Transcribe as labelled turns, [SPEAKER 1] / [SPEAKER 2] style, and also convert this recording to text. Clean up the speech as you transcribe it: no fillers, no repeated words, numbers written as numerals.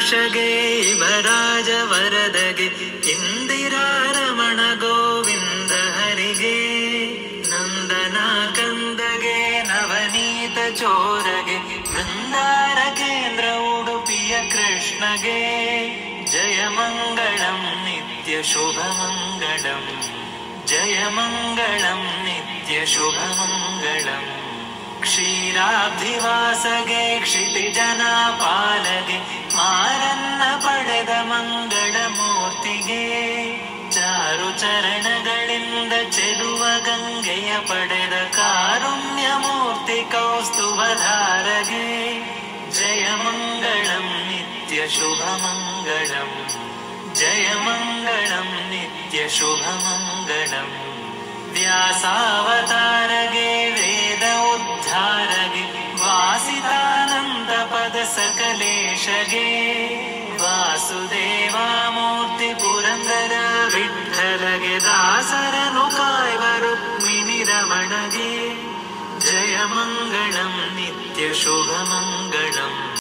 [SPEAKER 1] ರಕ್ಷಗೆ ಭರಾಜ ವರದಗೆ ಇಂದಿರಾ ರಮಣ ಗೋವಿಂದ ಹರಿಗೆ ನಂದನ ಕಂದಗೆ ನವನೀತ ಚೋರಗೆ ಬೃಂದಾರ ಕೇಂದ್ರ ಉಡುಪಿಯ ಕೃಷ್ಣಗೆ ಜಯ ಮಂಗಳಂ ನಿತ್ಯ ಶುಭ ಮಂಗಳಂ ಜಯ ಮಂಗಳಂ ನಿತ್ಯ ಶುಭ ಮಂಗಳಂ ಕ್ಷೀರಾಬ್ಧಿವಾಸಗೆ ಕ್ಷಿತಿಜನ ಪಾಲಗೆ ಮಾರನ್ನ ಪಡೆದ ಮಂಗಳ ಮೂರ್ತಿಗೆ ಚಾರು ಚರಣಗಳಿಂದ ಚೆಲುವ ಗಂಗೆಯ ಪಡೆದ ಕಾರುಣ್ಯ ಮೂರ್ತಿ ಕೌಸ್ತುಭಧಾರಗೆ ಜಯ ಮಂಗಳಂ ನಿತ್ಯ ಶುಭ ಮಂಗಳಂ ಜಯ ಮಂಗಳಂ ನಿತ್ಯ ಶುಭ ಮಂಗಳಂ ವ್ಯಾಸಾವತಾರಗೆ ವೇದ ಉದ್ಧಾರಗೆ ವಾಸಿತಾನಂದ ಪದ ಸಕಲೇಶಗೆ ವಾಸುದೇವ ಮೂರ್ತಿ ಪುರಂದರ ವಿಠ್ಠಲಗೆ ದಾಸರನು ಕಾಯ್ವ ರುಕ್ಮಿಣಿ ರಮಣಗೆ ಜಯ ಮಂಗಳಂ ನಿತ್ಯ ಶುಭ ಮಂಗಳಂ